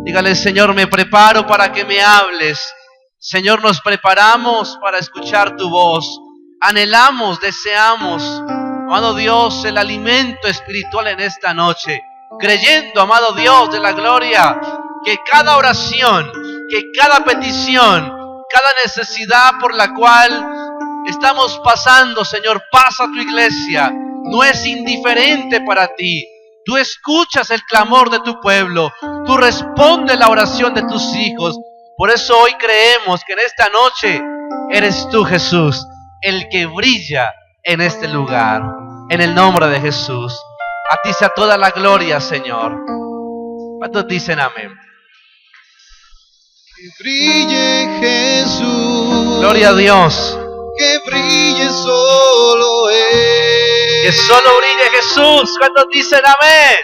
Dígale: Señor, me preparo para que me hables. Señor, nos preparamos para escuchar tu voz. Anhelamos, deseamos, amado Dios, el alimento espiritual en esta noche, creyendo, amado Dios de la gloria, que cada oración, que cada petición, cada necesidad por la cual estamos pasando, Señor, pasa a tu iglesia, no es indiferente para ti. Tú escuchas el clamor de tu pueblo, tú respondes la oración de tus hijos. Por eso hoy creemos que en esta noche eres tú, Jesús, el que brilla en este lugar. En el nombre de Jesús, a ti sea toda la gloria, Señor. ¿Cuántos dicen amén? Que brille Jesús. Gloria a Dios. Que brille solo Él. Que solo brille Jesús. ¿Cuántos dicen amén?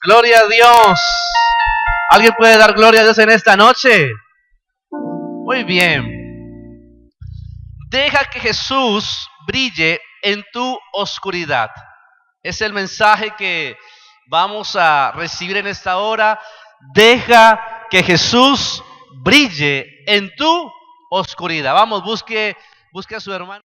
Gloria a Dios. ¿Alguien puede dar gloria a Dios en esta noche? Muy bien. Deja que Jesús brille en tu oscuridad. Es el mensaje que vamos a recibir en esta hora. Deja que Jesús brille en tu oscuridad. Vamos, busque a su hermano.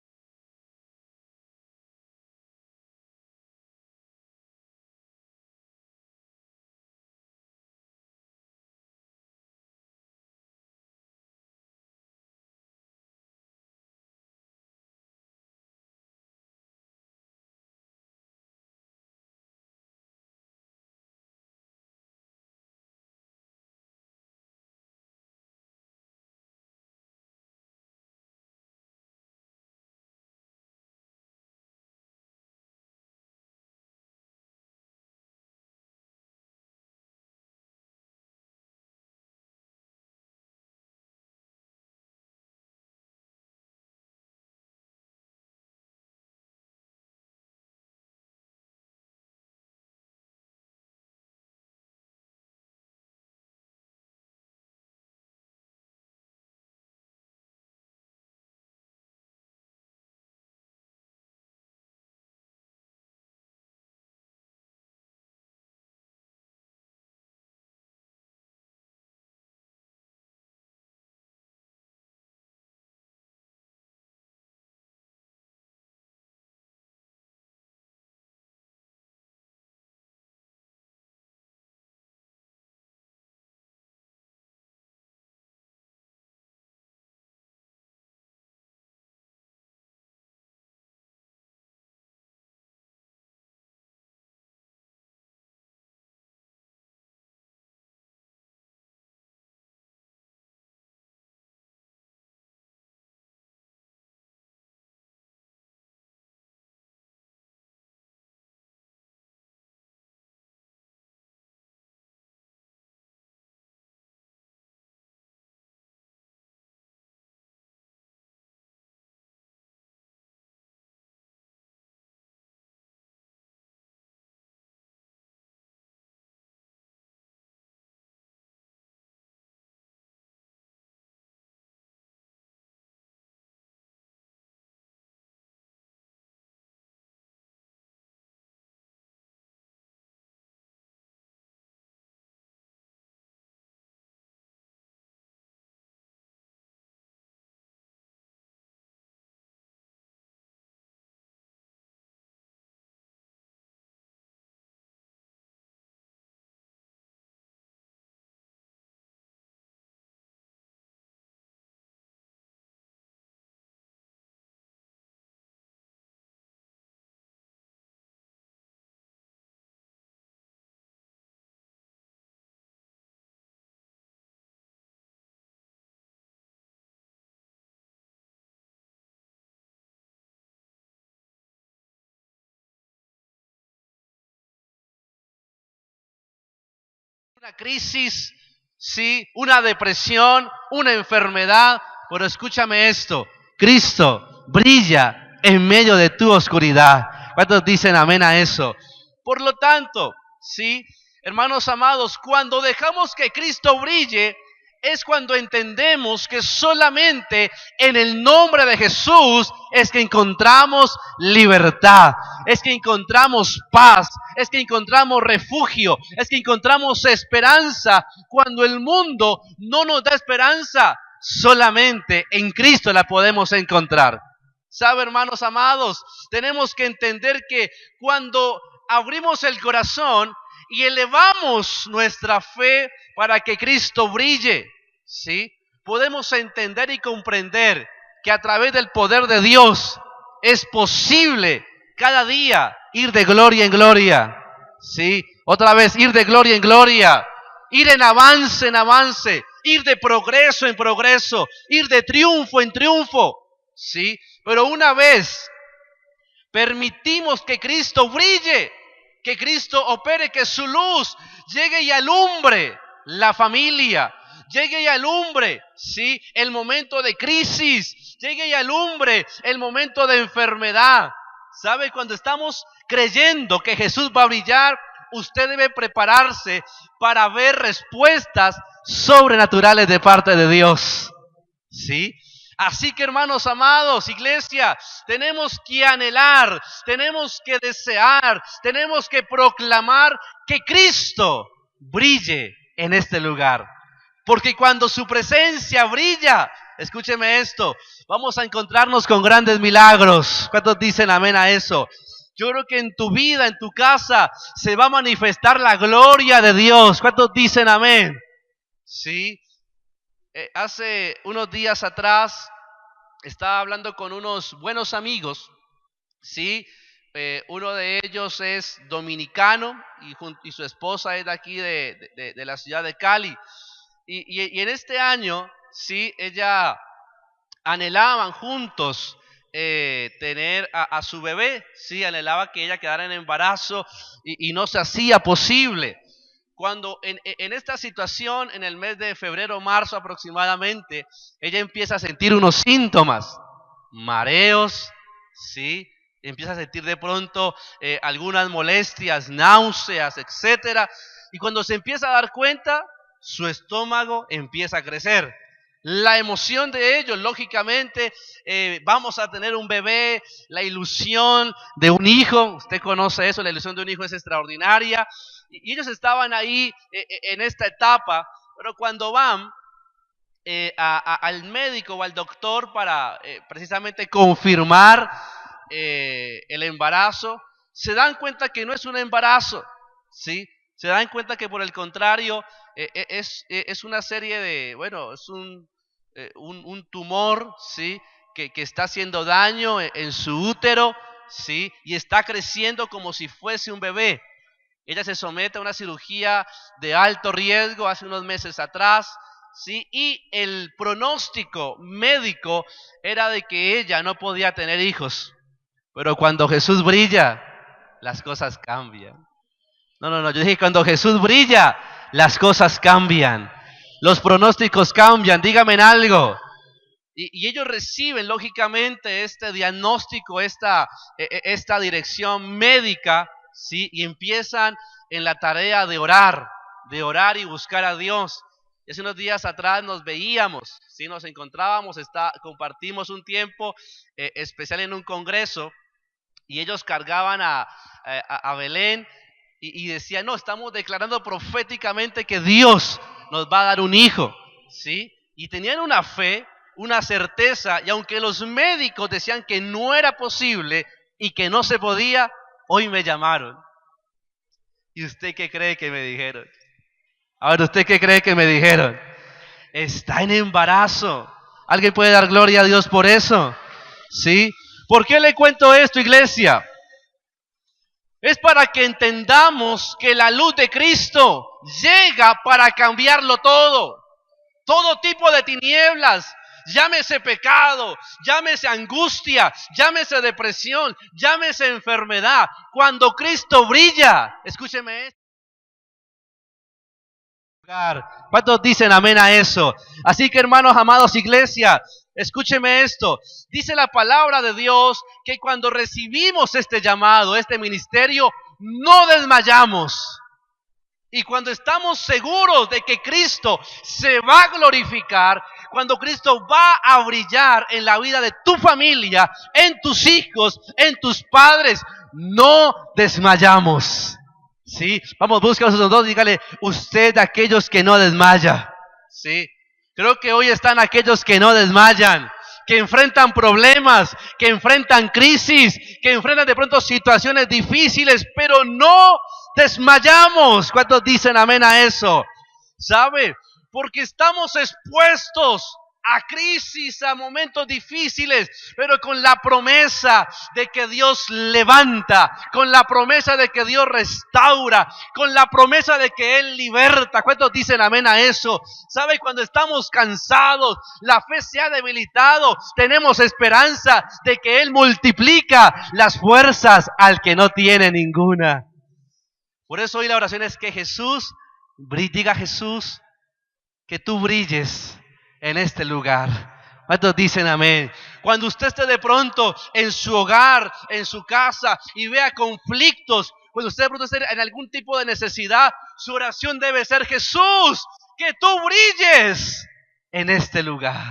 Una crisis, sí, una depresión, una enfermedad, pero escúchame esto: Cristo brilla en medio de tu oscuridad. ¿Cuántos dicen amén a eso? Por lo tanto, sí, hermanos amados, cuando dejamos que Cristo brille es cuando entendemos que solamente en el nombre de Jesús es que encontramos libertad, es que encontramos paz, es que encontramos refugio, es que encontramos esperanza. Cuando el mundo no nos da esperanza, solamente en Cristo la podemos encontrar. ¿Sabe, hermanos amados? Tenemos que entender que cuando abrimos el corazón y elevamos nuestra fe para que Cristo brille, ¿sí? Podemos entender y comprender que a través del poder de Dios es posible cada día ir de gloria en gloria, ¿sí? Otra vez, ir de gloria en gloria, ir en avance, ir de progreso en progreso, ir de triunfo en triunfo, ¿sí? Pero una vez permitimos que Cristo brille, que Cristo opere, que su luz llegue y alumbre la familia, llegue y alumbre, ¿sí?, el momento de crisis, llegue y alumbre el momento de enfermedad. ¿Sabe? Cuando estamos creyendo que Jesús va a brillar, usted debe prepararse para ver respuestas sobrenaturales de parte de Dios, ¿sí? Así que, hermanos amados, iglesia, tenemos que anhelar, tenemos que desear, tenemos que proclamar que Cristo brille en este lugar. Porque cuando su presencia brilla, escúcheme esto, vamos a encontrarnos con grandes milagros. ¿Cuántos dicen amén a eso? Yo creo que en tu vida, en tu casa, se va a manifestar la gloria de Dios. ¿Cuántos dicen amén? Sí. Hace unos días atrás estaba hablando con unos buenos amigos, ¿sí? Uno de ellos es dominicano y su esposa es de aquí de la ciudad de Cali. Y en este año, ¿sí?, ella anhelaban juntos tener a su bebé, ¿sí? Anhelaba que ella quedara en embarazo y no se hacía posible. Cuando en esta situación, en el mes de febrero, marzo aproximadamente, ella empieza a sentir unos síntomas, mareos, ¿sí? Empieza a sentir de pronto algunas molestias, náuseas, etcétera. Y cuando se empieza a dar cuenta, su estómago empieza a crecer. La emoción de ellos, lógicamente, vamos a tener un bebé, la ilusión de un hijo, usted conoce eso, la ilusión de un hijo es extraordinaria. Y ellos estaban ahí en esta etapa, pero cuando van al médico o al doctor para precisamente confirmar el embarazo, se dan cuenta que no es un embarazo, ¿sí? Se dan cuenta que por el contrario es una serie de, bueno, es un tumor, ¿sí?, que está haciendo daño en su útero, ¿sí?, y está creciendo como si fuese un bebé. Ella se somete a una cirugía de alto riesgo hace unos meses atrás, ¿sí? Y el pronóstico médico era de que ella no podía tener hijos. Pero cuando Jesús brilla, las cosas cambian. No, yo dije cuando Jesús brilla, las cosas cambian. Los pronósticos cambian, dígame en algo. Y ellos reciben lógicamente este diagnóstico, esta dirección médica, ¿sí? Y empiezan en la tarea de orar y buscar a Dios. Y hace unos días atrás nos veíamos, ¿sí? Nos encontrábamos, compartimos un tiempo especial en un congreso y ellos cargaban a Belén y decían, no, estamos declarando proféticamente que Dios nos va a dar un hijo, ¿sí? Y tenían una fe, una certeza, y aunque los médicos decían que no era posible y que no se podía, hoy me llamaron. ¿Y usted qué cree que me dijeron? A ver, ¿usted qué cree que me dijeron? Está en embarazo. ¿Alguien puede dar gloria a Dios por eso? ¿Sí? ¿Por qué le cuento esto, iglesia? Es para que entendamos que la luz de Cristo llega para cambiarlo todo. Todo tipo de tinieblas, llámese pecado, llámese angustia, llámese depresión, llámese enfermedad. Cuando Cristo brilla, escúcheme esto. ¿Cuántos dicen amén a eso? Así que, hermanos amados, iglesia, escúcheme esto. Dice la palabra de Dios que cuando recibimos este llamado, este ministerio, no desmayamos. Y cuando estamos seguros de que Cristo se va a glorificar, cuando Cristo va a brillar en la vida de tu familia, en tus hijos, en tus padres, no desmayamos. ¿Sí? Vamos, busca a esos dos y dígale, usted de aquellos que no desmaya. ¿Sí? Creo que hoy están aquellos que no desmayan, que enfrentan problemas, que enfrentan crisis, que enfrentan de pronto situaciones difíciles, pero no desmayamos. ¿Cuántos dicen amén a eso? ¿Sabe? Porque estamos expuestos a crisis, a momentos difíciles, pero con la promesa de que Dios levanta, con la promesa de que Dios restaura, con la promesa de que Él liberta. ¿Cuántos dicen amén a eso? ¿Sabe? Cuando estamos cansados, la fe se ha debilitado, tenemos esperanza de que Él multiplica las fuerzas al que no tiene ninguna. Por eso hoy la oración es que Jesús, diga Jesús, que tú brilles en este lugar. ¿Cuántos dicen amén? Cuando usted esté de pronto en su hogar, en su casa y vea conflictos, cuando usted de pronto esté en algún tipo de necesidad, su oración debe ser: Jesús, que tú brilles en este lugar,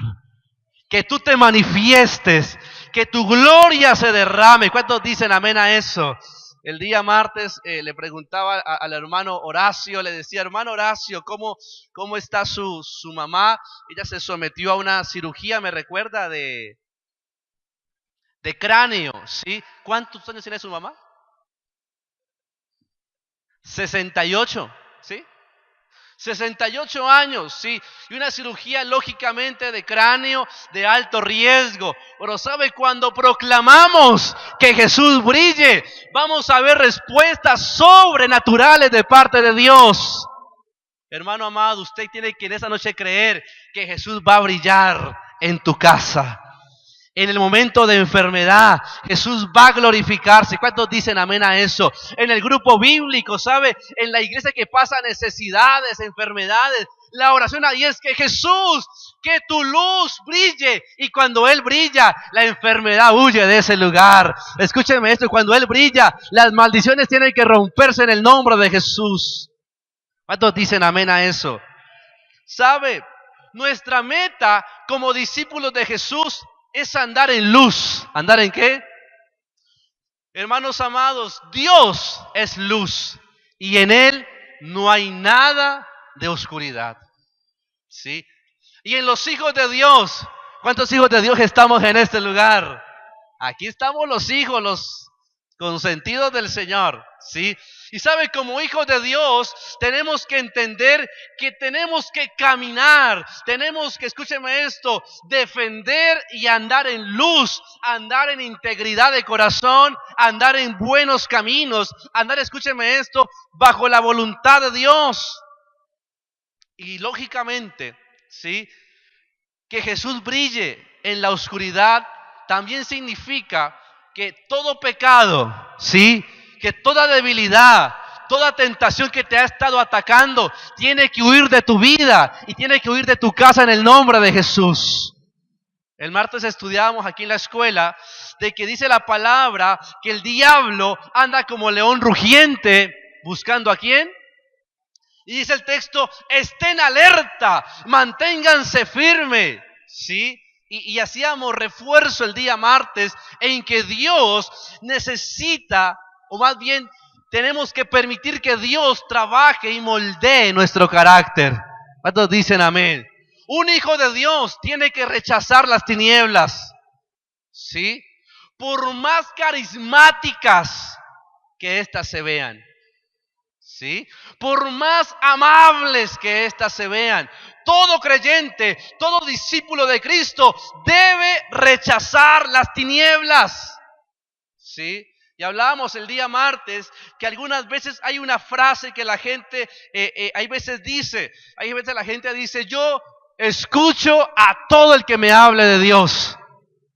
que tú te manifiestes, que tu gloria se derrame. ¿Cuántos dicen amén a eso? El día martes le preguntaba al hermano Horacio, le decía: hermano Horacio, ¿cómo está su mamá? Ella se sometió a una cirugía, me recuerda, de cráneo, ¿sí? ¿Cuántos años tiene su mamá? 68, ¿sí? 68 años, sí, y una cirugía lógicamente de cráneo de alto riesgo. Pero ¿sabe? Cuando proclamamos que Jesús brille, vamos a ver respuestas sobrenaturales de parte de Dios. Hermano amado, usted tiene que en esa noche creer que Jesús va a brillar en tu casa. En el momento de enfermedad, Jesús va a glorificarse. ¿Cuántos dicen amén a eso? En el grupo bíblico, ¿sabe? En la iglesia que pasa necesidades, enfermedades, la oración ahí es que Jesús, que tu luz brille. Y cuando Él brilla, la enfermedad huye de ese lugar. Escúcheme esto: cuando Él brilla, las maldiciones tienen que romperse en el nombre de Jesús. ¿Cuántos dicen amén a eso? ¿Sabe? Nuestra meta como discípulos de Jesús es andar en luz. ¿Andar en qué? Hermanos amados, Dios es luz y en Él no hay nada de oscuridad. ¿Sí? Y en los hijos de Dios, ¿cuántos hijos de Dios estamos en este lugar? Aquí estamos los hijos, los consentidos del Señor, ¿sí? Y sabe, como hijos de Dios, tenemos que entender que tenemos que caminar, tenemos que, escúcheme esto, defender y andar en luz, andar en integridad de corazón, andar en buenos caminos, andar, escúcheme esto, bajo la voluntad de Dios. Y lógicamente, ¿sí? Que Jesús brille en la oscuridad también significa que todo pecado, ¿sí? Que toda debilidad, toda tentación que te ha estado atacando, tiene que huir de tu vida y tiene que huir de tu casa en el nombre de Jesús. El martes estudiábamos aquí en la escuela de que dice la palabra que el diablo anda como león rugiente buscando ¿a quién? Y dice el texto: estén alerta, manténganse firmes, ¿sí? Y hacíamos refuerzo el día martes en que Dios necesita, o más bien tenemos que permitir que Dios trabaje y moldee nuestro carácter. ¿Cuántos dicen amén? Un hijo de Dios tiene que rechazar las tinieblas, ¿sí? Por más carismáticas que éstas se vean, ¿sí? Por más amables que éstas se vean, todo creyente, todo discípulo de Cristo debe rechazar las tinieblas, ¿sí? Y hablábamos el día martes que algunas veces hay una frase que la gente, hay veces la gente dice: yo escucho a todo el que me hable de Dios,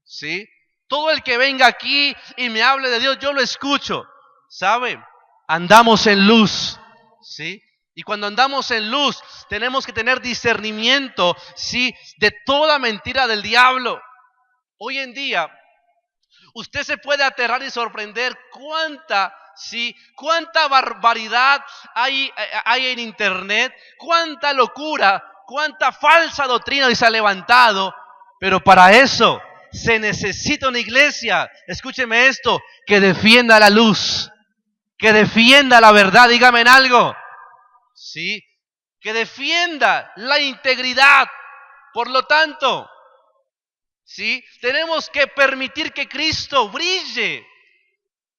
¿sí? Todo el que venga aquí y me hable de Dios, yo lo escucho, ¿sabe? Andamos en luz, ¿sí? Y cuando andamos en luz, tenemos que tener discernimiento, ¿sí? De toda mentira del diablo. Hoy en día, usted se puede aterrar y sorprender cuánta ¿sí? Cuánta barbaridad hay en internet, cuánta locura, cuánta falsa doctrina hoy se ha levantado, pero para eso se necesita una iglesia, escúcheme esto, que defienda la luz, que defienda la verdad, dígame en algo, ¿sí? Que defienda la integridad. Por lo tanto, ¿sí? Tenemos que permitir que Cristo brille.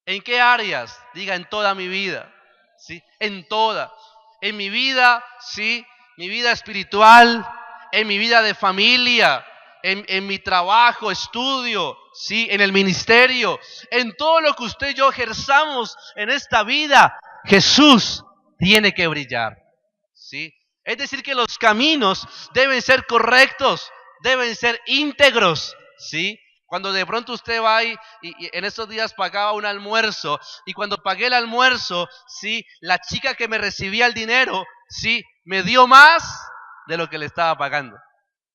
¿En qué áreas? Diga, en toda mi vida, ¿sí? En toda. En mi vida, ¿sí? Mi vida espiritual, en mi vida de familia, en mi trabajo, estudio, ¿sí? En el ministerio, en todo lo que usted y yo ejerzamos en esta vida, Jesús tiene que brillar, ¿sí? Es decir, que los caminos deben ser correctos, deben ser íntegros, ¿sí? Cuando de pronto usted va y en estos días pagaba un almuerzo, y cuando pagué el almuerzo, ¿sí? La chica que me recibía el dinero, ¿sí? Me dio más de lo que le estaba pagando,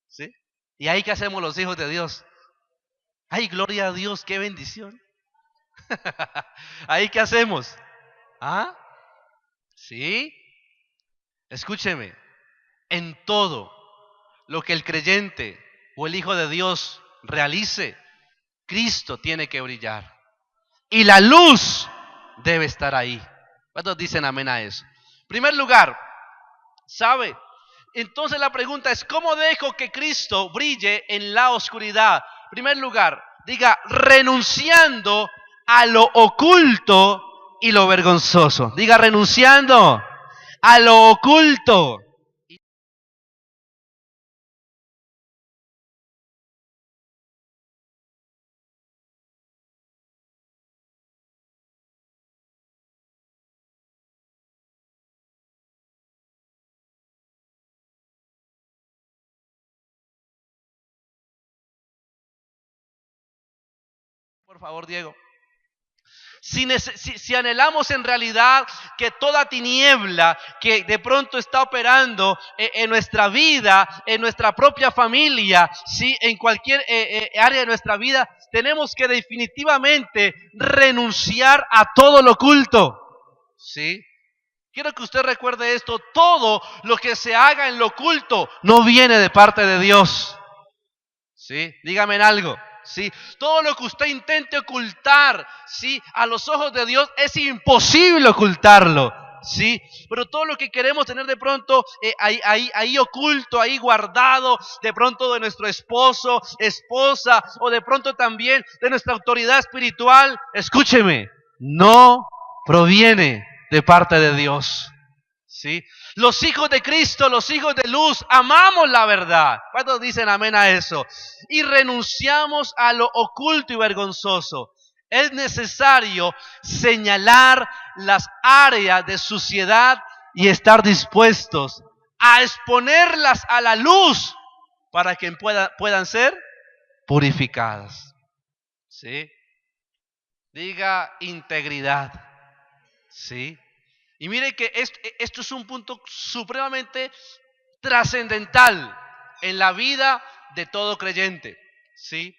¿sí? ¿Y ahí qué hacemos los hijos de Dios? ¡Ay, gloria a Dios, qué bendición! ¿Ahí qué hacemos? ¿Ah? ¿Sí? Escúcheme, en todo lo que el creyente o el Hijo de Dios realice, Cristo tiene que brillar. Y la luz debe estar ahí. ¿Cuántos dicen amén a eso? En primer lugar, ¿sabe? Entonces la pregunta es, ¿cómo dejo que Cristo brille en la oscuridad? En primer lugar, diga, renunciando a lo oculto y lo vergonzoso. Diga, renunciando a lo oculto. Por favor, Diego. Si anhelamos en realidad que toda tiniebla que de pronto está operando en nuestra vida, en nuestra propia familia, ¿sí? En cualquier área de nuestra vida, tenemos que definitivamente renunciar a todo lo oculto, ¿sí? Quiero que usted recuerde esto, todo lo que se haga en lo oculto no viene de parte de Dios, ¿sí? Dígame en algo. ¿Sí? Todo lo que usted intente ocultar, ¿sí? A los ojos de Dios es imposible ocultarlo, ¿sí? Pero todo lo que queremos tener de pronto ahí oculto, ahí guardado, de pronto de nuestro esposo, esposa, o de pronto también de nuestra autoridad espiritual, escúcheme, no proviene de parte de Dios, ¿sí? Los hijos de Cristo, los hijos de luz, amamos la verdad. ¿Cuántos dicen amén a eso? Y renunciamos a lo oculto y vergonzoso. Es necesario señalar las áreas de suciedad y estar dispuestos a exponerlas a la luz para que puedan ser purificadas, ¿sí? Diga integridad, ¿sí? Y mire que esto es un punto supremamente trascendental en la vida de todo creyente, ¿sí?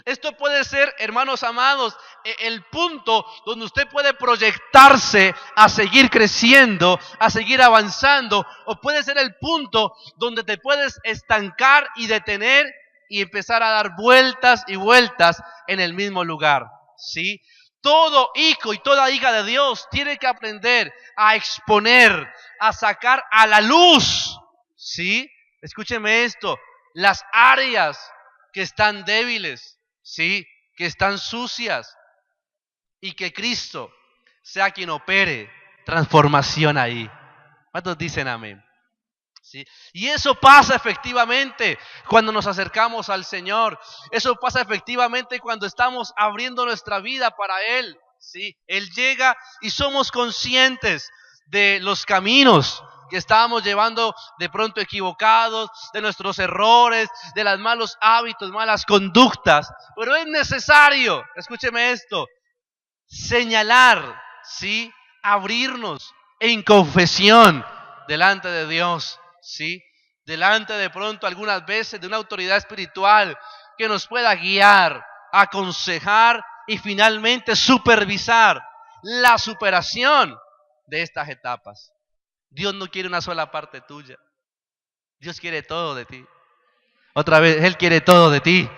Esto puede ser, hermanos amados, el punto donde usted puede proyectarse a seguir creciendo, a seguir avanzando, o puede ser el punto donde te puedes estancar y detener y empezar a dar vueltas y vueltas en el mismo lugar, ¿sí? Todo hijo y toda hija de Dios tiene que aprender a exponer, a sacar a la luz, ¿sí? Escúcheme esto, las áreas que están débiles, ¿sí? Que están sucias, y que Cristo sea quien opere transformación ahí. ¿Cuántos dicen amén? ¿Sí? Y eso pasa efectivamente cuando nos acercamos al Señor. Eso pasa efectivamente cuando estamos abriendo nuestra vida para Él, ¿sí? Él llega y somos conscientes de los caminos que estábamos llevando de pronto equivocados, de nuestros errores, de los malos hábitos, malas conductas. Pero es necesario, escúcheme esto, señalar, ¿sí? Abrirnos en confesión delante de Dios, ¿sí? Delante de pronto algunas veces de una autoridad espiritual que nos pueda guiar, aconsejar y finalmente supervisar la superación de estas etapas. Dios no quiere una sola parte tuya. Dios quiere todo de ti. Otra vez, Él quiere todo de ti,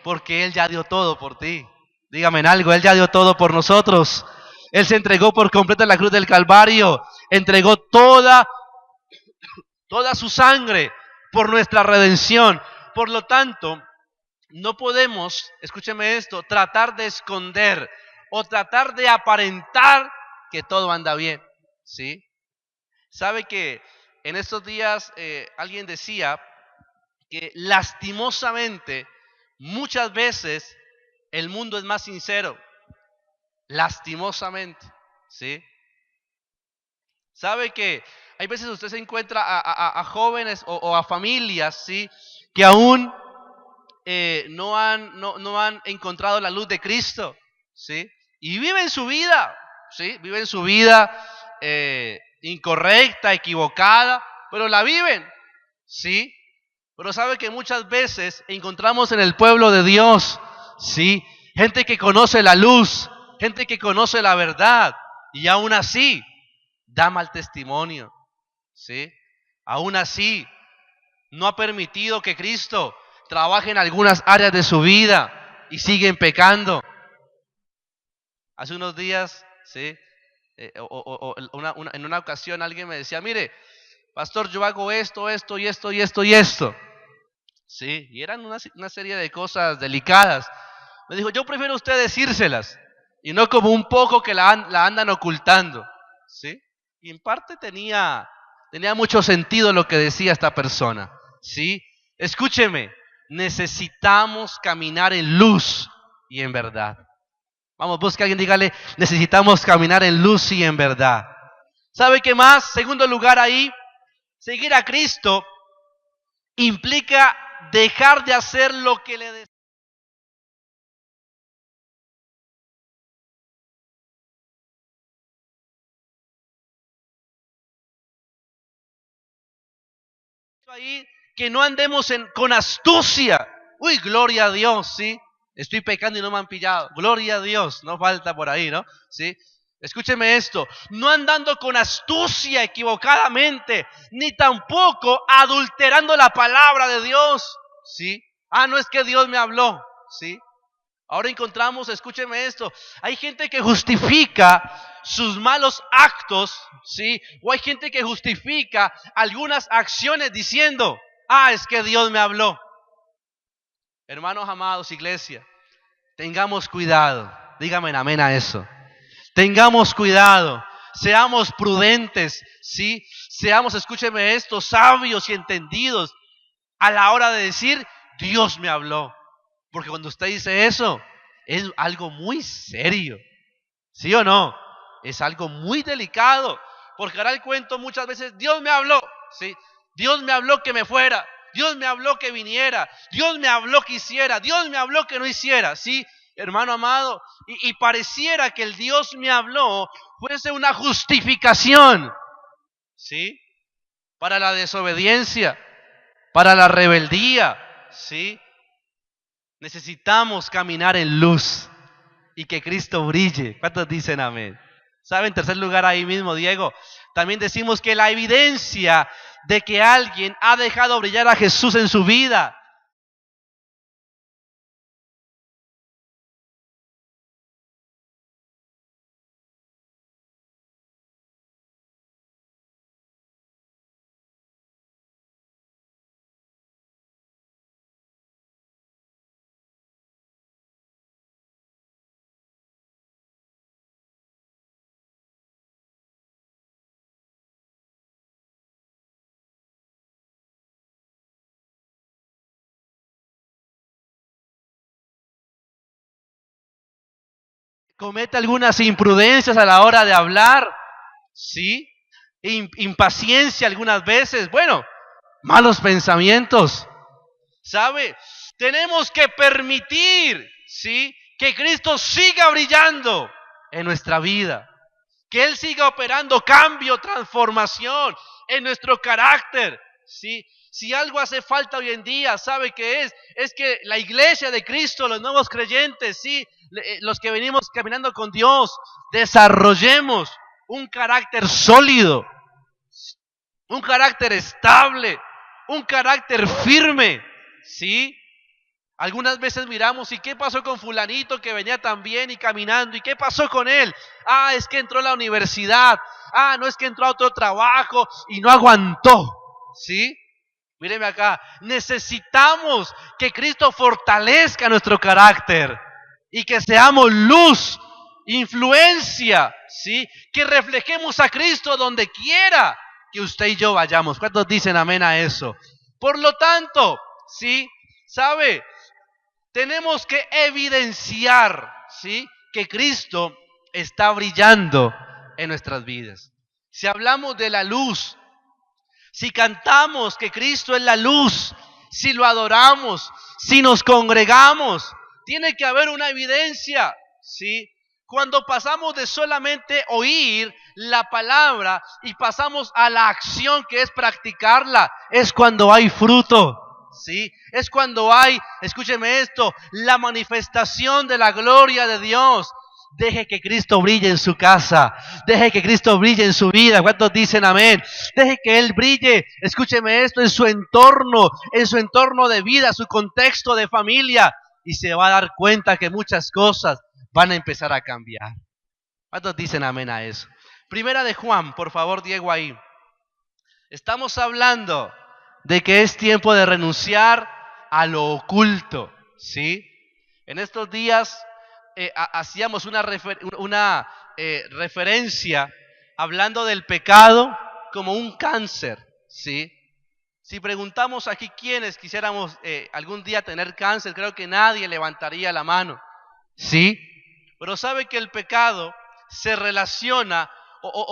porque Él ya dio todo por ti. Dígame en algo, Él ya dio todo por nosotros. Él se entregó por completo en la cruz del Calvario. Entregó toda su sangre por nuestra redención. Por lo tanto, no podemos, escúcheme esto, tratar de esconder o tratar de aparentar que todo anda bien, ¿sí? Sabe que en estos días alguien decía que lastimosamente muchas veces el mundo es más sincero, lastimosamente, ¿sí? Sabe que hay veces usted se encuentra a jóvenes o a familias, ¿sí?, que aún no han encontrado la luz de Cristo, ¿sí? Y viven su vida, ¿sí? Viven su vida incorrecta, equivocada, pero la viven, ¿sí? Pero sabe que muchas veces encontramos en el pueblo de Dios, ¿sí?, gente que conoce la luz, gente que conoce la verdad, y aún así da mal testimonio, ¿sí? Aún así no ha permitido que Cristo trabaje en algunas áreas de su vida y siguen pecando. Hace unos días, ¿sí?, en una ocasión alguien me decía, mire, pastor, yo hago esto, y esto. Sí, y eran una serie de cosas delicadas. Me dijo, yo prefiero a usted decírselas y no como un poco que la andan ocultando, ¿sí? Y en parte tenía mucho sentido lo que decía esta persona, ¿sí? Escúcheme, necesitamos caminar en luz y en verdad. Vamos, busca a alguien, dígale, necesitamos caminar en luz y en verdad. ¿Sabe qué más? Segundo lugar ahí, seguir a Cristo implica dejar de hacer lo que le desea. Ahí, que no andemos con astucia. Uy, gloria a Dios, ¿sí? Estoy pecando y no me han pillado. Gloria a Dios, no falta por ahí, ¿no? ¿Sí? Escúcheme esto, no andando con astucia equivocadamente, ni tampoco adulterando la palabra de Dios, ¿sí? No es que Dios me habló, ¿sí? Ahora encontramos, escúcheme esto, hay gente que justifica sus malos actos, ¿sí? O hay gente que justifica algunas acciones diciendo, es que Dios me habló. Hermanos amados, iglesia, tengamos cuidado, dígame amén a eso. Tengamos cuidado, seamos prudentes, ¿sí? Seamos, escúcheme esto, sabios y entendidos a la hora de decir, Dios me habló. Porque cuando usted dice eso, es algo muy serio, ¿sí o no? Es algo muy delicado, porque hará el cuento muchas veces, Dios me habló, ¿sí? Dios me habló que me fuera, Dios me habló que viniera, Dios me habló que hiciera, Dios me habló que no hiciera, ¿sí? Hermano amado, y pareciera que el Dios me habló fuese una justificación, ¿sí?, para la desobediencia, para la rebeldía, ¿sí? Necesitamos caminar en luz y que Cristo brille. ¿Cuántos dicen amén? ¿Sabe? En tercer lugar, ahí mismo, Diego, también decimos que la evidencia de que alguien ha dejado brillar a Jesús en su vida comete algunas imprudencias a la hora de hablar, ¿sí? Impaciencia algunas veces, bueno, malos pensamientos, ¿sabe? Tenemos que permitir, ¿sí?, que Cristo siga brillando en nuestra vida, que Él siga operando cambio, transformación en nuestro carácter, ¿sí? Si algo hace falta hoy en día, ¿sabe qué es? Es que la iglesia de Cristo, los nuevos creyentes, ¿sí? Los que venimos caminando con Dios, desarrollemos un carácter sólido, un carácter estable, un carácter firme, ¿sí? Algunas veces miramos, ¿y qué pasó con fulanito que venía tan bien y caminando? ¿Y qué pasó con él? Ah, es que entró a la universidad. Ah, no, es que entró a otro trabajo y no aguantó, ¿sí? Míreme acá, necesitamos que Cristo fortalezca nuestro carácter y que seamos luz, influencia, ¿sí? Que reflejemos a Cristo donde quiera que usted y yo vayamos. ¿Cuántos dicen amén a eso? Por lo tanto, ¿sí? ¿Sabe? Tenemos que evidenciar, ¿sí? Que Cristo está brillando en nuestras vidas. Si hablamos de la luz, si cantamos que Cristo es la luz, si lo adoramos, si nos congregamos, tiene que haber una evidencia, ¿sí? Cuando pasamos de solamente oír la palabra y pasamos a la acción que es practicarla, es cuando hay fruto, ¿sí? Es cuando hay, escúcheme esto, la manifestación de la gloria de Dios. Deje que Cristo brille en su casa. Deje que Cristo brille en su vida. ¿Cuántos dicen amén? Deje que Él brille, escúcheme esto, en su entorno de vida, su contexto de familia. Y se va a dar cuenta que muchas cosas van a empezar a cambiar. ¿Cuántos dicen amén a eso? Primera de Juan, por favor, Diego, ahí. Estamos hablando de que es tiempo de renunciar a lo oculto, ¿sí? En estos días hacíamos una referencia hablando del pecado como un cáncer, ¿sí? Si preguntamos aquí quiénes quisiéramos algún día tener cáncer, creo que nadie levantaría la mano, ¿sí? Pero sabe que el pecado se relaciona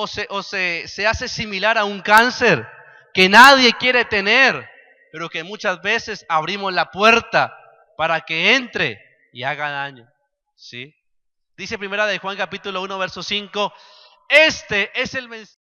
se hace similar a un cáncer que nadie quiere tener, pero que muchas veces abrimos la puerta para que entre y haga daño, ¿sí? Dice primera de Juan capítulo 1 verso 5, este es el mensaje.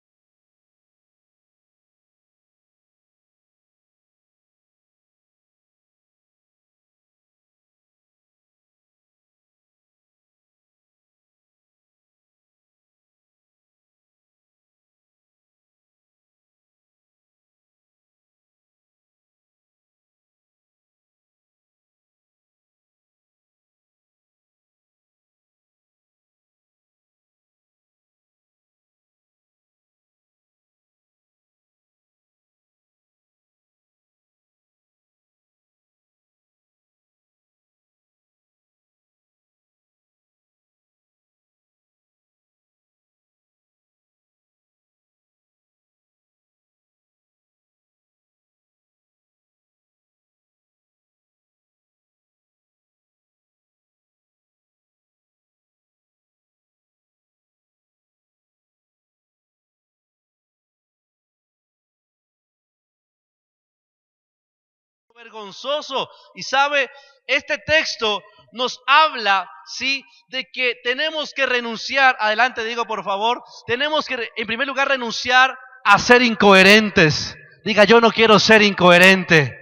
Vergonzoso. Y sabe, este texto nos habla, ¿sí? De que tenemos que renunciar, adelante digo por favor, tenemos que en primer lugar renunciar a ser incoherentes. Diga, yo no quiero ser incoherente,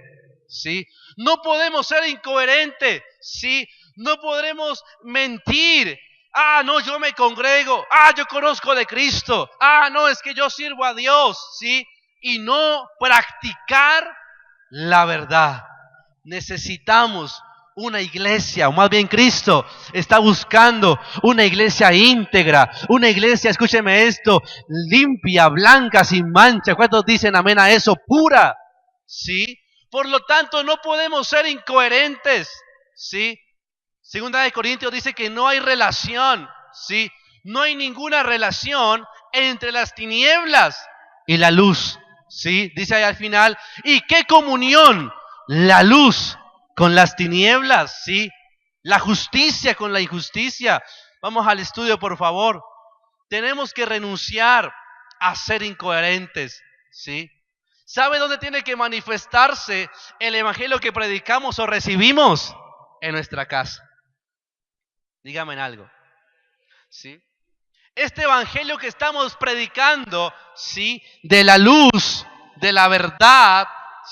¿sí? No podemos ser incoherentes, ¿sí? No podremos mentir. Ah, no, yo me congrego. Ah, yo conozco de Cristo. Ah, no, es que yo sirvo a Dios, ¿sí? Y no practicar la verdad. Necesitamos una iglesia, o más bien Cristo está buscando una iglesia íntegra, una iglesia, escúcheme esto, limpia, blanca, sin mancha. ¿Cuántos dicen amén a eso? Pura, ¿sí? Por lo tanto, no podemos ser incoherentes, ¿sí? Segunda de Corintios dice que no hay relación, ¿sí? No hay ninguna relación entre las tinieblas y la luz, ¿sí? Dice ahí al final, ¿y qué comunión? La luz con las tinieblas, ¿sí? La justicia con la injusticia. Vamos al estudio, por favor. Tenemos que renunciar a ser incoherentes, ¿sí? ¿Sabe dónde tiene que manifestarse el evangelio que predicamos o recibimos? En nuestra casa. Dígame en algo, ¿sí? Este evangelio que estamos predicando, ¿sí? De la luz, de la verdad,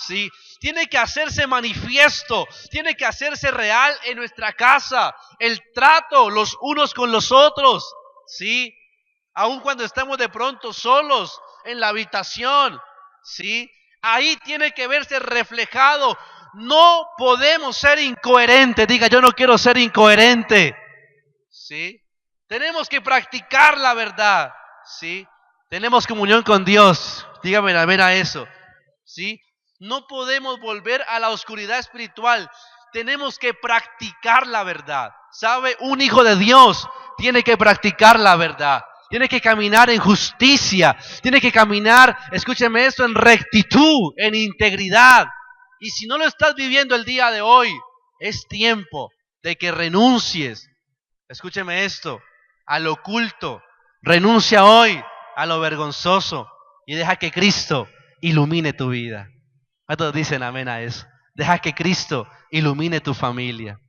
¿sí? Tiene que hacerse manifiesto, tiene que hacerse real en nuestra casa, el trato los unos con los otros, ¿sí? Aun cuando estamos de pronto solos en la habitación, ¿sí? Ahí tiene que verse reflejado. No podemos ser incoherentes. Diga, yo no quiero ser incoherente, ¿sí? Tenemos que practicar la verdad, ¿sí? Tenemos comunión con Dios. Dígame amén a eso, ¿sí? No podemos volver a la oscuridad espiritual. Tenemos que practicar la verdad. ¿Sabe? Un hijo de Dios tiene que practicar la verdad. Tiene que caminar en justicia. Tiene que caminar, escúcheme esto, en rectitud, en integridad. Y si no lo estás viviendo el día de hoy, es tiempo de que renuncies. Escúcheme esto, al oculto. Renuncia hoy a lo vergonzoso y deja que Cristo ilumine tu vida. ¿Cuántos dicen amén a eso? Deja que Cristo ilumine tu familia.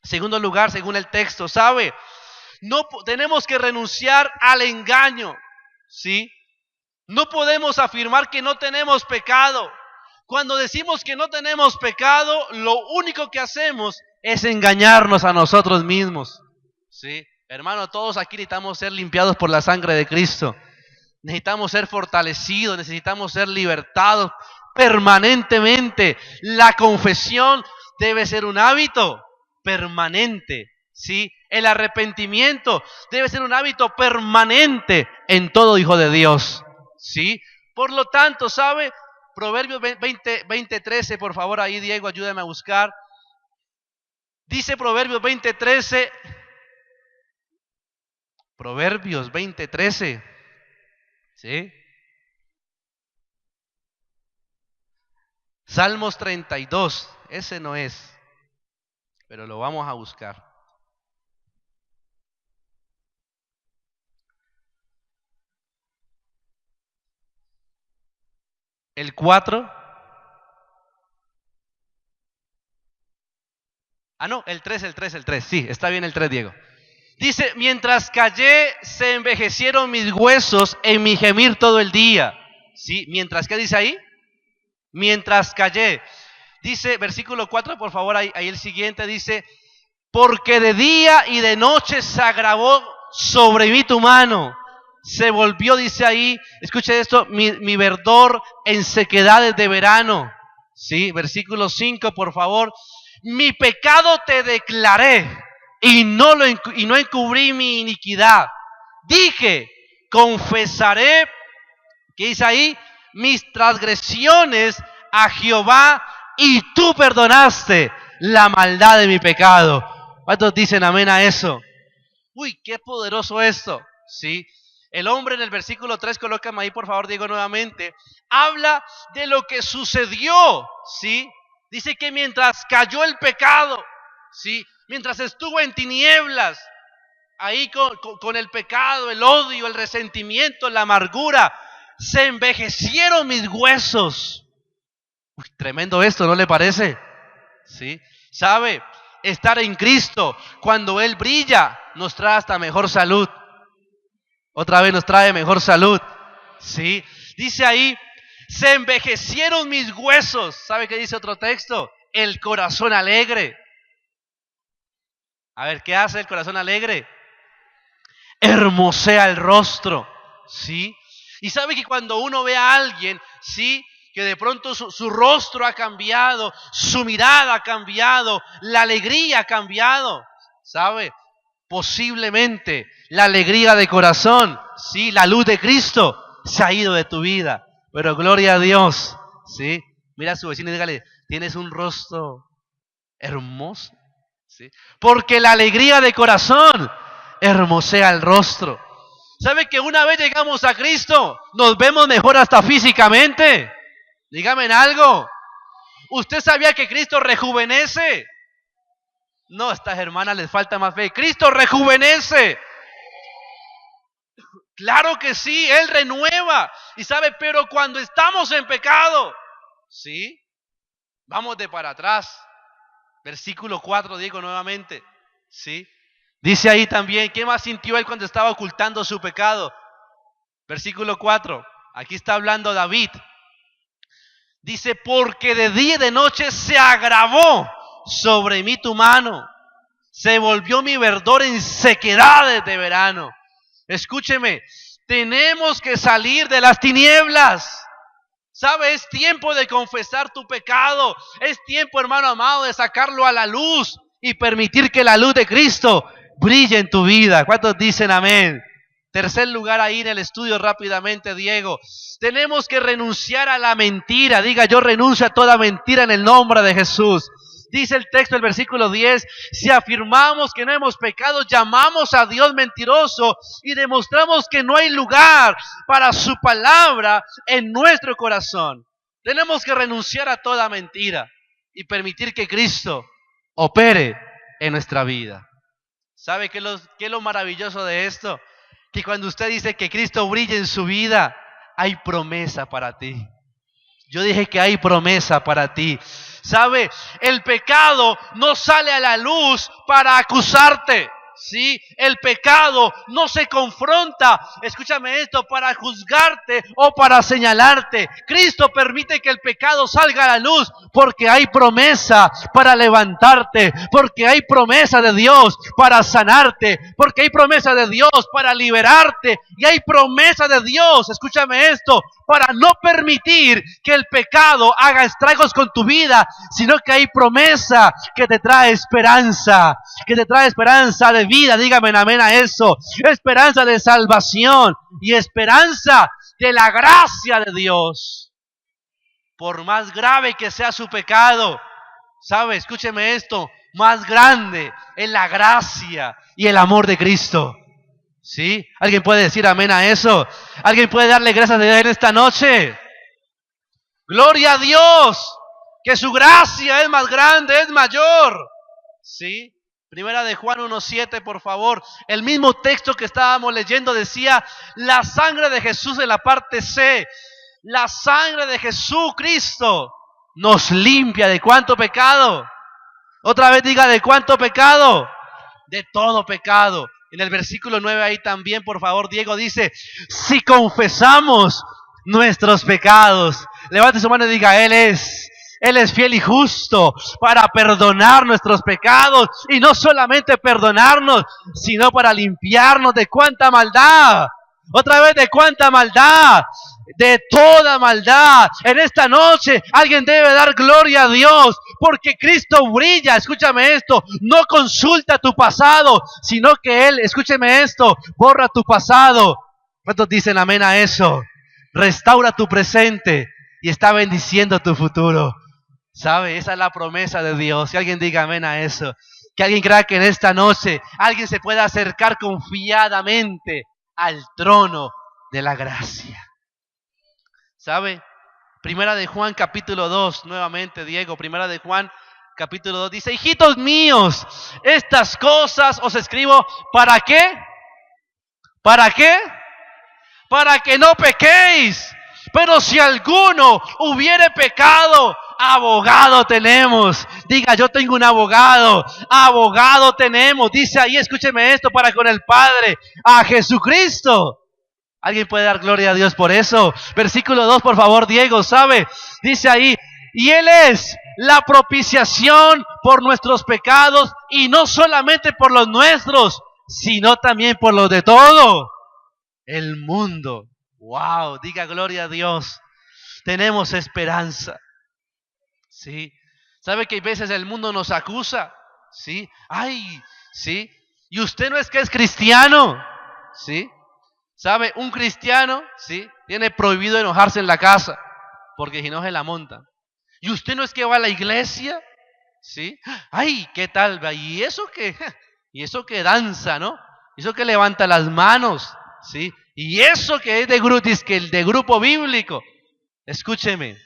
Segundo lugar, según el texto, ¿sabe? No tenemos que renunciar al engaño, ¿sí? No podemos afirmar que no tenemos pecado. Cuando decimos que no tenemos pecado, lo único que hacemos es engañarnos a nosotros mismos, ¿sí? Hermano, todos aquí necesitamos ser limpiados por la sangre de Cristo. Necesitamos ser fortalecidos, necesitamos ser libertados permanentemente. La confesión debe ser un hábito permanente, ¿sí? El arrepentimiento debe ser un hábito permanente en todo hijo de Dios, ¿sí? Por lo tanto, ¿sabe? Proverbios 20:13, por favor, ahí Diego, ayúdame a buscar. Dice Proverbios 20:13. Proverbios 20:13. ¿Sí? Salmos 32. Ese no es, pero lo vamos a buscar. El 4. No, el 3. Sí, está bien el 3, Diego. Dice, mientras callé, se envejecieron mis huesos en mi gemir todo el día. ¿Sí? Mientras, ¿qué dice ahí? Mientras callé. Dice, versículo 4, por favor, ahí el siguiente dice, porque de día y de noche se agravó sobre mí tu mano. Se volvió, dice ahí, escuche esto, mi verdor en sequedades de verano. ¿Sí? Versículo 5, por favor. Mi pecado te declaré y no encubrí mi iniquidad. Dije, confesaré, ¿qué dice ahí? Mis transgresiones a Jehová y tú perdonaste la maldad de mi pecado. ¿Cuántos dicen amén a eso? Uy, qué poderoso esto, ¿sí? El hombre en el versículo 3, colócame ahí por favor, Diego, nuevamente, habla de lo que sucedió, ¿sí? Dice que mientras cayó el pecado, ¿sí? Mientras estuvo en tinieblas, ahí con el pecado, el odio, el resentimiento, la amargura, se envejecieron mis huesos. Uy, tremendo esto, ¿no le parece? ¿Sí? ¿Sabe? Estar en Cristo, cuando Él brilla, nos trae hasta mejor salud. Otra vez nos trae mejor salud. ¿Sí? Dice ahí, se envejecieron mis huesos. ¿Sabe qué dice otro texto? El corazón alegre. A ver, ¿qué hace el corazón alegre? Hermosea el rostro. ¿Sí? Y sabe que cuando uno ve a alguien, ¿sí?, que de pronto su rostro ha cambiado, su mirada ha cambiado, la alegría ha cambiado, ¿sabe? Posiblemente la alegría de corazón, ¿sí?, la luz de Cristo se ha ido de tu vida. Pero gloria a Dios, ¿sí? Mira a su vecino y dígale, tienes un rostro hermoso, ¿sí? Porque la alegría de corazón hermosea el rostro. ¿Sabe que una vez llegamos a Cristo, nos vemos mejor hasta físicamente? Dígame en algo. ¿Usted sabía que Cristo rejuvenece? No, a estas hermanas les falta más fe. Cristo rejuvenece. Claro que sí, Él renueva. Y sabe, pero cuando estamos en pecado, ¿sí?, vamos de para atrás. Versículo 4, digo nuevamente, ¿sí? Dice ahí también, ¿qué más sintió Él cuando estaba ocultando su pecado? Versículo 4, aquí está hablando David. Dice, porque de día y de noche se agravó sobre mí tu mano. Se volvió mi verdor en sequedades de verano. Escúcheme, tenemos que salir de las tinieblas. ¿Sabe? Es tiempo de confesar tu pecado. Es tiempo, hermano amado, de sacarlo a la luz y permitir que la luz de Cristo brille en tu vida. ¿Cuántos dicen amén? Tercer lugar ahí en el estudio rápidamente, Diego. Tenemos que renunciar a la mentira. Diga, yo renuncio a toda mentira en el nombre de Jesús. Dice el texto del versículo 10, si afirmamos que no hemos pecado, llamamos a Dios mentiroso y demostramos que no hay lugar para su palabra en nuestro corazón. Tenemos que renunciar a toda mentira y permitir que Cristo opere en nuestra vida. ¿Sabe qué es lo maravilloso de esto? Que cuando usted dice que Cristo brille en su vida, hay promesa para ti. Yo dije que hay promesa para ti. ¿Sabe? El pecado no sale a la luz para acusarte. ¿Sí? El pecado no se confronta, escúchame esto, para juzgarte o para señalarte. Cristo permite que el pecado salga a la luz porque hay promesa para levantarte, porque hay promesa de Dios para sanarte, porque hay promesa de Dios para liberarte y hay promesa de Dios, escúchame esto, para no permitir que el pecado haga estragos con tu vida, sino que hay promesa que te trae esperanza de vida. Dígame amén a eso. Esperanza de salvación y esperanza de la gracia de Dios. Por más grave que sea su pecado, ¿sabe? Escúcheme esto, más grande es la gracia y el amor de Cristo. ¿Sí? ¿Alguien puede decir amén a eso? ¿Alguien puede darle gracias a Dios en esta noche? Gloria a Dios, que su gracia es más grande, es mayor. ¿Sí? Primera de Juan 1:7, por favor. El mismo texto que estábamos leyendo decía, la sangre de Jesús en la parte C. La sangre de Jesucristo nos limpia ¿de cuánto pecado? Otra vez diga, ¿de cuánto pecado? De todo pecado. En el versículo 9 ahí también, por favor, Diego dice, si confesamos nuestros pecados, levante su mano y diga, Él es fiel y justo para perdonar nuestros pecados y no solamente perdonarnos, sino para limpiarnos de cuánta maldad. Otra vez, ¿de cuánta maldad? De toda maldad. En esta noche alguien debe dar gloria a Dios porque Cristo brilla. Escúchame esto, no consulta tu pasado, sino que Él, escúcheme esto, borra tu pasado. ¿Cuántos dicen amén a eso? Restaura tu presente y está bendiciendo tu futuro. ¿Sabe? Esa es la promesa de Dios. Que alguien diga amén a eso. Que alguien crea que en esta noche alguien se pueda acercar confiadamente al trono de la gracia. ¿Sabe? Primera de Juan capítulo 2, nuevamente Diego, Primera de Juan capítulo 2 dice, hijitos míos, estas cosas os escribo, ¿para qué? ¿Para qué? Para que no pequéis. Pero si alguno hubiere pecado, abogado tenemos. Diga, yo tengo un abogado. Abogado tenemos. Dice ahí, escúcheme esto, para con el Padre, a Jesucristo. ¿Alguien puede dar gloria a Dios por eso? Versículo 2, por favor, Diego, ¿sabe? Dice ahí, y Él es la propiciación por nuestros pecados, y no solamente por los nuestros, sino también por los de todo el mundo. Wow, diga gloria a Dios. Tenemos esperanza. ¿Sí? ¿Sabe que a veces el mundo nos acusa? ¿Sí? Ay, ¿sí? Y usted no es que es cristiano. ¿Sí? ¿Sabe? Un cristiano, ¿sí? Tiene prohibido enojarse en la casa, porque si no se la montan. Y usted no es que va a la iglesia. ¿Sí? Ay, ¿qué tal? Y eso que danza, ¿no? Eso que levanta las manos. ¿Sí? Y eso que es de grupo bíblico. Escúcheme,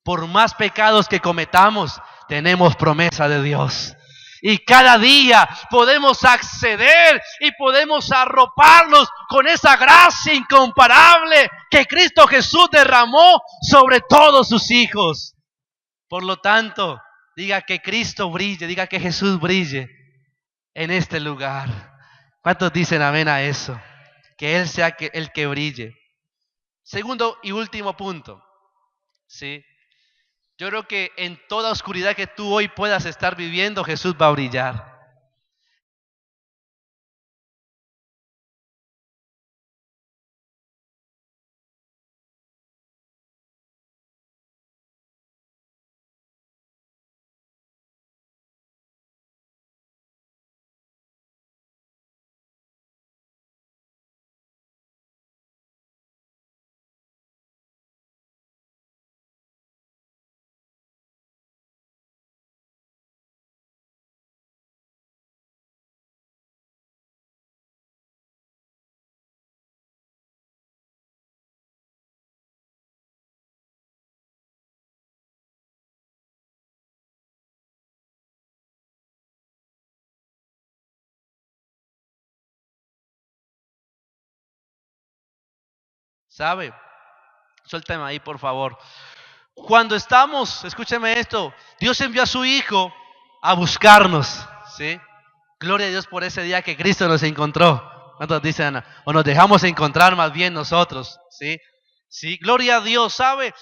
por más pecados que cometamos, tenemos promesa de Dios. Y cada día podemos acceder y podemos arroparnos con esa gracia incomparable que Cristo Jesús derramó sobre todos sus hijos. Por lo tanto, diga que Cristo brille, diga que Jesús brille en este lugar. ¿Cuántos dicen amén a eso? Que Él sea el que brille. Segundo y último punto, ¿sí? Yo creo que en toda oscuridad que tú hoy puedas estar viviendo, Jesús va a brillar. ¿Sabe? Suéltame ahí, por favor. Cuando estamos, escúcheme esto, Dios envió a su Hijo a buscarnos, ¿sí? Gloria a Dios por ese día que Cristo nos encontró. ¿Cuántos dicen? O nos dejamos encontrar más bien nosotros, ¿sí? Sí, gloria a Dios, ¿sabe?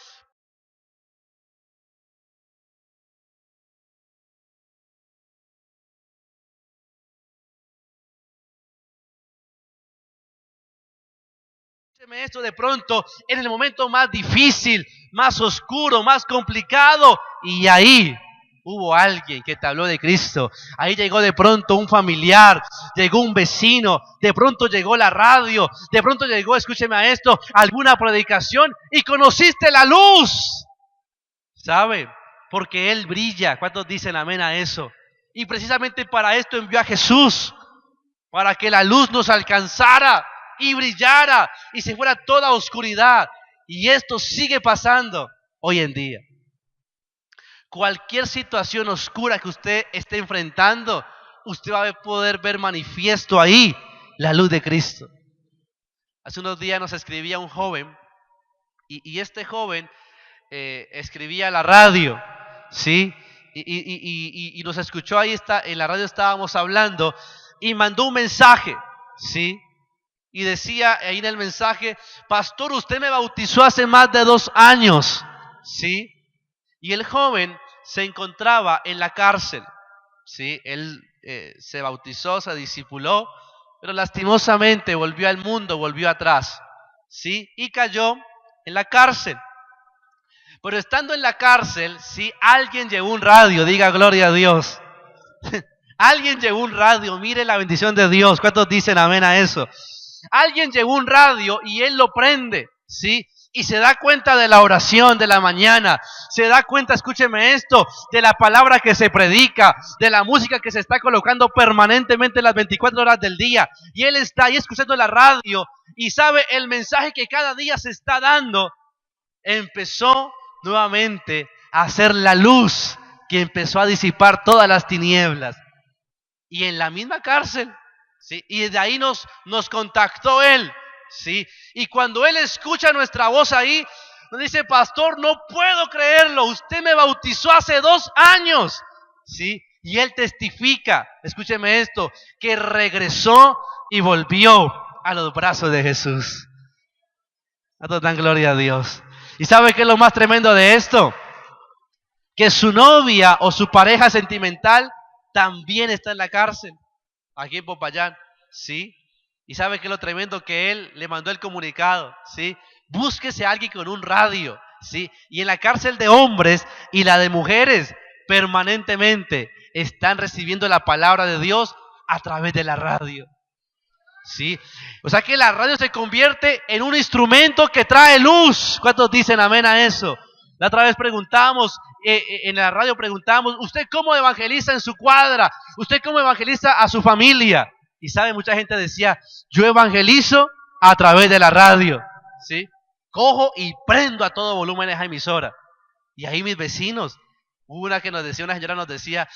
Escúcheme esto, de pronto, en el momento más difícil, más oscuro, más complicado, y ahí hubo alguien que te habló de Cristo. Ahí llegó de pronto un familiar, llegó un vecino, de pronto llegó la radio, de pronto llegó, escúcheme a esto, alguna predicación y conociste la luz. ¿Sabe? Porque Él brilla. ¿Cuántos dicen amén a eso? Y precisamente para esto envió a Jesús, para que la luz nos alcanzara y brillara y se fuera toda oscuridad. Y esto sigue pasando hoy en día. Cualquier situación oscura que usted esté enfrentando, usted va a poder ver manifiesto ahí la luz de Cristo. Hace unos días nos escribía un joven y este joven escribía a la radio, ¿sí? Y nos escuchó ahí, en la radio estábamos hablando y mandó un mensaje, ¿sí? Y decía ahí en el mensaje: pastor, usted me bautizó hace más de 2 años, ¿sí? Y el joven se encontraba en la cárcel, ¿sí? Él se bautizó, se discipuló, pero lastimosamente volvió al mundo, volvió atrás, ¿sí? Y cayó en la cárcel. Pero estando en la cárcel, ¿sí? Alguien llevó un radio, diga gloria a Dios. Alguien llevó un radio, mire la bendición de Dios. ¿Cuántos dicen amén a eso? Alguien llevó un radio y él lo prende, ¿sí? Y se da cuenta de la oración de la mañana, se da cuenta, escúcheme esto, de la palabra que se predica, de la música que se está colocando permanentemente las 24 horas del día. Y él está ahí escuchando la radio y sabe el mensaje que cada día se está dando. Empezó nuevamente a hacer la luz que empezó a disipar todas las tinieblas. Y en la misma cárcel, ¿sí? Y de ahí nos contactó él, ¿sí? Y cuando él escucha nuestra voz ahí, nos dice: pastor, no puedo creerlo, usted me bautizó hace 2 años, ¿sí? Y él testifica, escúcheme esto, que regresó y volvió a los brazos de Jesús. A todos dan gloria a Dios. ¿Y sabe qué es lo más tremendo de esto? Que su novia o su pareja sentimental también está en la cárcel, aquí en Popayán, ¿sí? Y sabe qué es lo tremendo, que él le mandó el comunicado, ¿sí? Búsquese a alguien con un radio, ¿sí? Y en la cárcel de hombres y la de mujeres, permanentemente están recibiendo la palabra de Dios a través de la radio. ¿Sí? O sea que la radio se convierte en un instrumento que trae luz. ¿Cuántos dicen amén a eso? La otra vez preguntamos, en la radio preguntamos: ¿usted cómo evangeliza en su cuadra? ¿Usted cómo evangeliza a su familia? Y sabe, mucha gente decía: yo evangelizo a través de la radio, ¿sí? Cojo y prendo a todo volumen esa emisora. Y ahí mis vecinos, una señora nos decía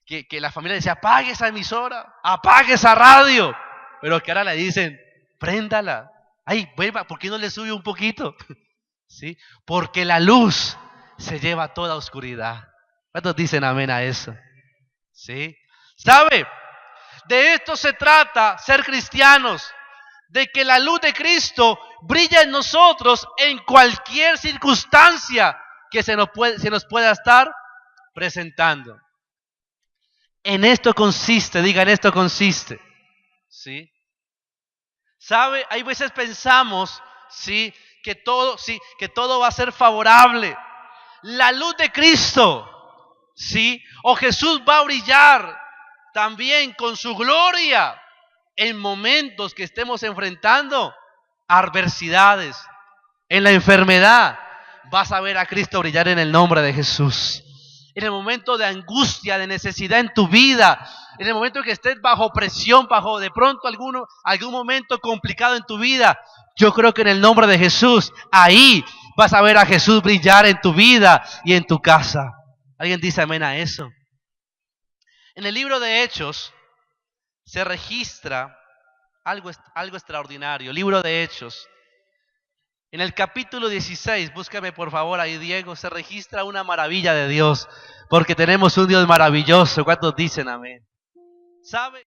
que la familia decía: apague esa emisora, apague esa radio. Pero que ahora le dicen: préndala. Ay, vuelva, ¿por qué no le sube un poquito? ¿Sí? Porque la luz se lleva toda oscuridad. ¿Cuántos dicen amén a eso? ¿Sí? ¿Sabe? De esto se trata ser cristianos, de que la luz de Cristo brilla en nosotros en cualquier circunstancia que se nos pueda estar presentando. En esto consiste, diga, en esto consiste. ¿Sí? ¿Sabe? Hay veces pensamos, ¿sí? Que todo va a ser favorable. La luz de Cristo, ¿sí? O Jesús va a brillar también con su gloria en momentos que estemos enfrentando adversidades. En la enfermedad vas a ver a Cristo brillar en el nombre de Jesús. En el momento de angustia, de necesidad en tu vida, en el momento que estés bajo presión, bajo de pronto algún momento complicado en tu vida, yo creo que en el nombre de Jesús, ahí vas a ver a Jesús brillar en tu vida y en tu casa. ¿Alguien dice amén a eso? En el libro de Hechos se registra algo extraordinario. Libro de Hechos. En el capítulo 16, búscame por favor ahí, Diego, se registra una maravilla de Dios, porque tenemos un Dios maravilloso. ¿Cuántos dicen amén? ¿Sabe?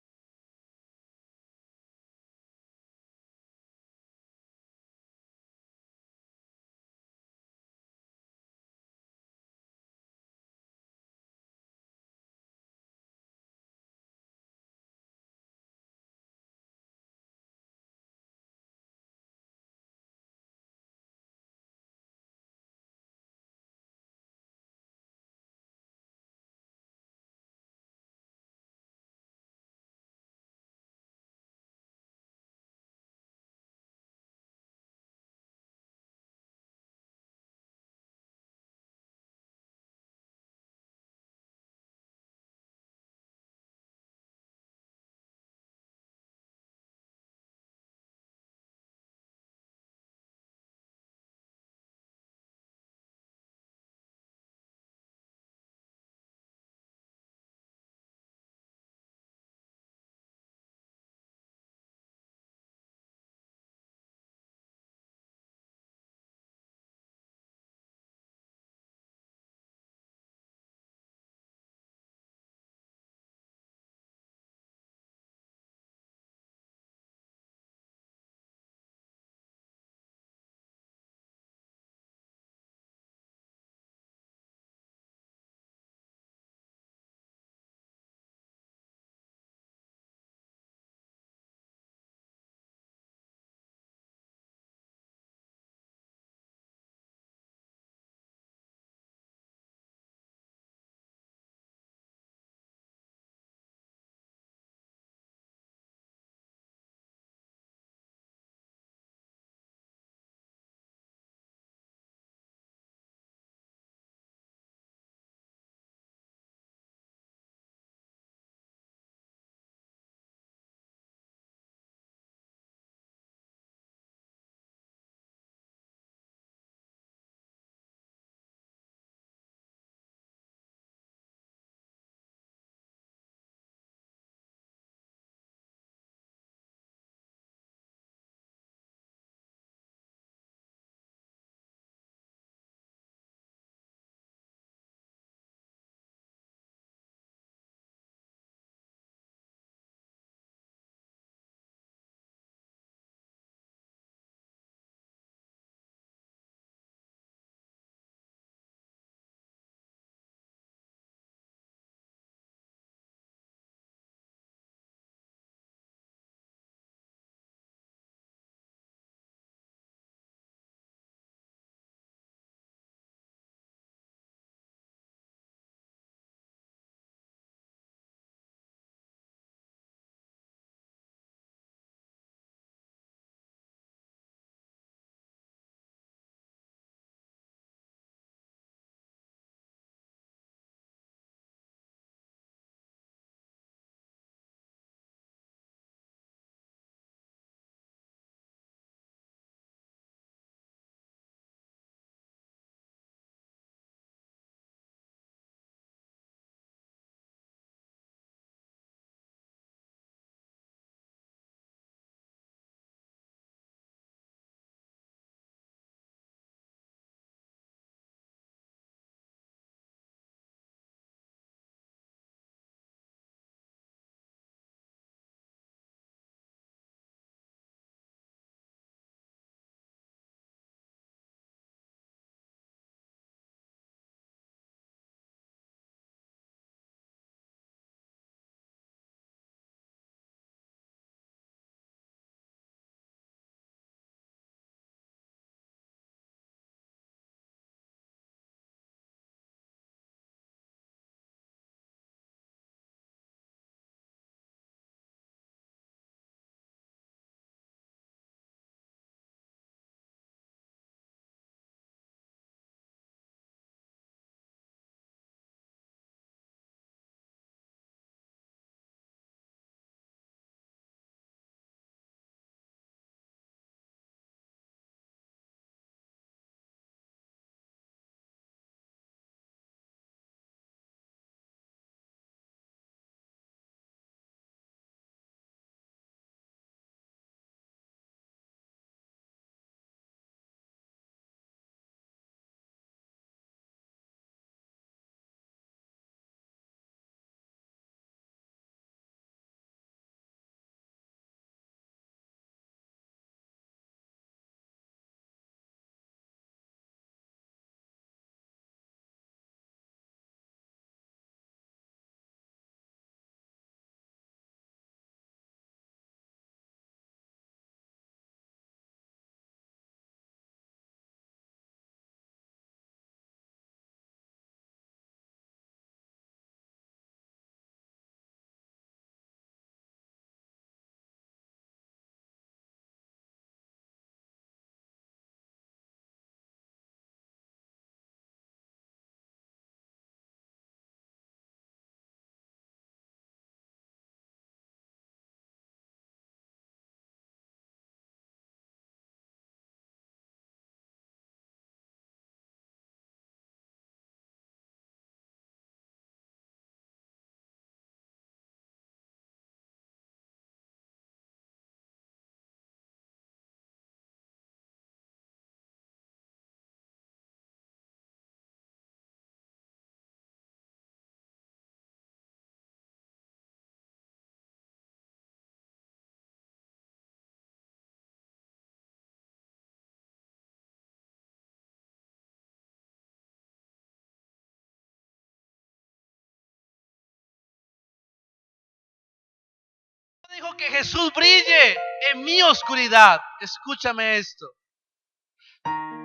dejo que Jesús brille en mi oscuridad. Escúchame esto.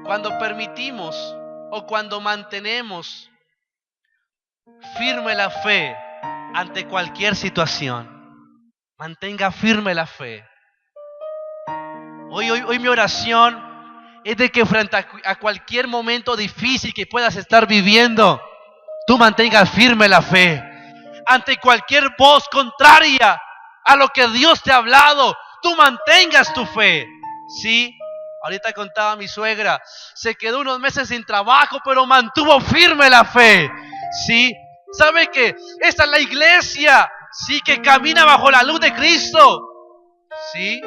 Cuando permitimos o cuando mantenemos firme la fe ante cualquier situación, mantenga firme la fe. Hoy mi oración es de que frente a cualquier momento difícil que puedas estar viviendo, tú mantengas firme la fe. Ante cualquier voz contraria a lo que Dios te ha hablado, tú mantengas tu fe. Sí, ahorita contaba mi suegra, se quedó unos meses sin trabajo, pero mantuvo firme la fe. Sí, ¿sabe que esta es la iglesia? Sí, que camina bajo la luz de Cristo. Sí,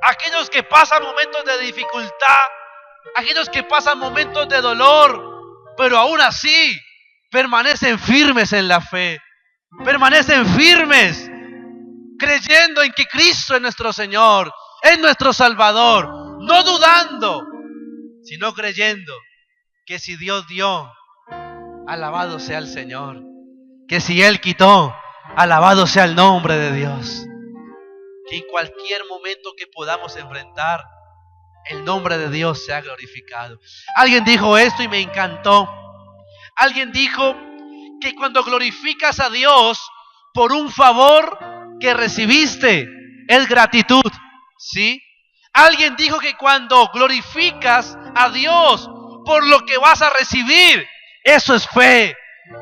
aquellos que pasan momentos de dificultad, aquellos que pasan momentos de dolor, pero aún así permanecen firmes en la fe, permanecen firmes, creyendo en que Cristo es nuestro Señor, es nuestro Salvador, no dudando, sino creyendo que si Dios dio, alabado sea el Señor, que si Él quitó, alabado sea el nombre de Dios. Que en cualquier momento que podamos enfrentar, el nombre de Dios sea glorificado. Alguien dijo esto y me encantó. Alguien dijo que cuando glorificas a Dios por un favor que recibiste, es gratitud. ¿Sí? Alguien dijo que cuando glorificas a Dios por lo que vas a recibir, eso es fe.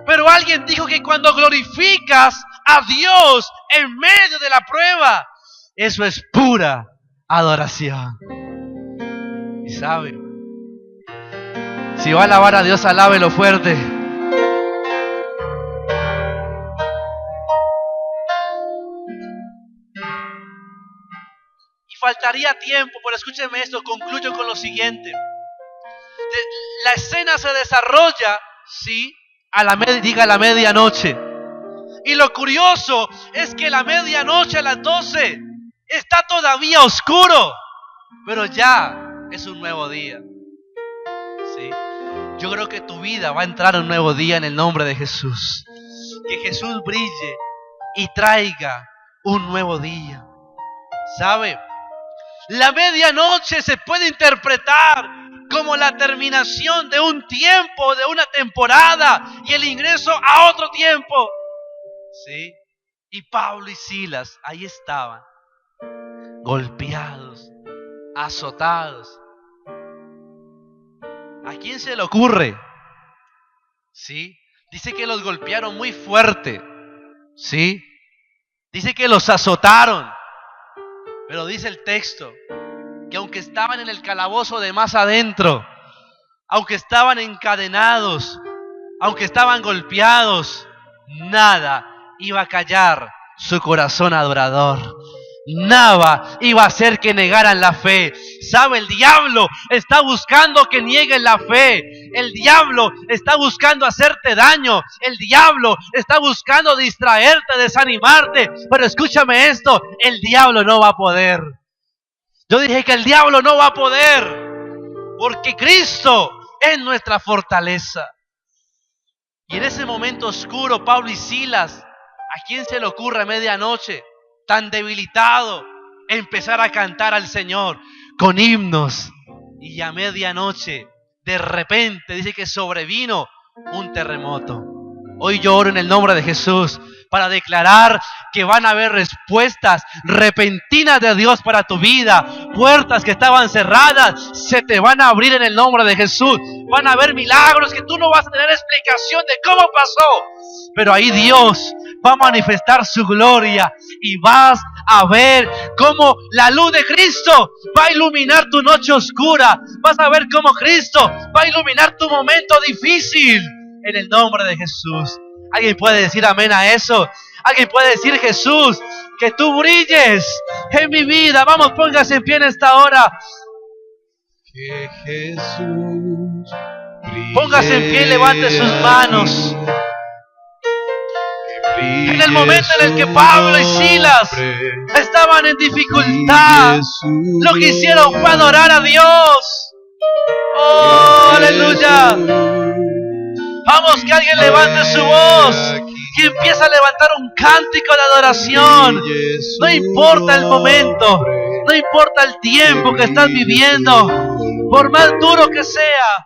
Pero alguien dijo que cuando glorificas a Dios en medio de la prueba, eso es pura adoración. Y sabe, si va a alabar a Dios, alábelo fuerte. Y faltaría tiempo, pero escúcheme esto, concluyo con lo siguiente. La escena se desarrolla, sí, a la medianoche. Y lo curioso es que la medianoche, a las 12, está todavía oscuro, pero ya es un nuevo día. ¿Sí? Yo creo que tu vida va a entrar a un nuevo día en el nombre de Jesús. Que Jesús brille y traiga un nuevo día. ¿Sabe? La medianoche se puede interpretar como la terminación de un tiempo, de una temporada, y el ingreso a otro tiempo. ¿Sí? Y Pablo y Silas ahí estaban, golpeados, azotados. ¿A quién se le ocurre? ¿Sí? Dice que los golpearon muy fuerte. ¿Sí? Dice que los azotaron. Pero dice el texto que aunque estaban en el calabozo de más adentro, aunque estaban encadenados, aunque estaban golpeados, nada iba a callar su corazón adorador. Nada iba a hacer que negaran la fe. ¿Sabe? El diablo está buscando que nieguen la fe. El diablo está buscando hacerte daño. El diablo está buscando distraerte, desanimarte. Pero escúchame esto, el diablo no va a poder. Yo dije que el diablo no va a poder, porque Cristo es nuestra fortaleza. Y en ese momento oscuro, Pablo y Silas, ¿a quién se le ocurre a medianoche, tan debilitado, empezar a cantar al Señor con himnos? Y a medianoche, de repente, dice que sobrevino un terremoto. Hoy yo oro en el nombre de Jesús para declarar que van a haber respuestas repentinas de Dios para tu vida. Puertas que estaban cerradas se te van a abrir en el nombre de Jesús. Van a haber milagros que tú no vas a tener explicación de cómo pasó, pero ahí Dios va a manifestar su gloria y vas a ver cómo la luz de Cristo va a iluminar tu noche oscura. Vas a ver cómo Cristo va a iluminar tu momento difícil en el nombre de Jesús. ¿Alguien puede decir amén a eso? ¿Alguien puede decir, Jesús, que tú brilles en mi vida? Vamos, póngase en pie en esta hora. Que Jesús brille, póngase en pie y levante sus manos. En el momento en el que Pablo y Silas estaban en dificultad, lo que hicieron fue adorar a Dios. ¡Oh, aleluya! Vamos, que alguien levante su voz. que empieza a levantar un cántico de adoración. No importa el momento, no importa el tiempo que estás viviendo, por más duro que sea.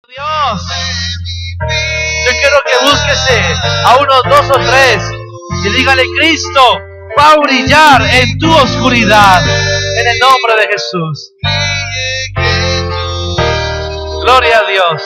Dios, yo quiero que busques a unos 2 o 3 y dígale: Cristo va a brillar en tu oscuridad, en el nombre de Jesús. Gloria a Dios.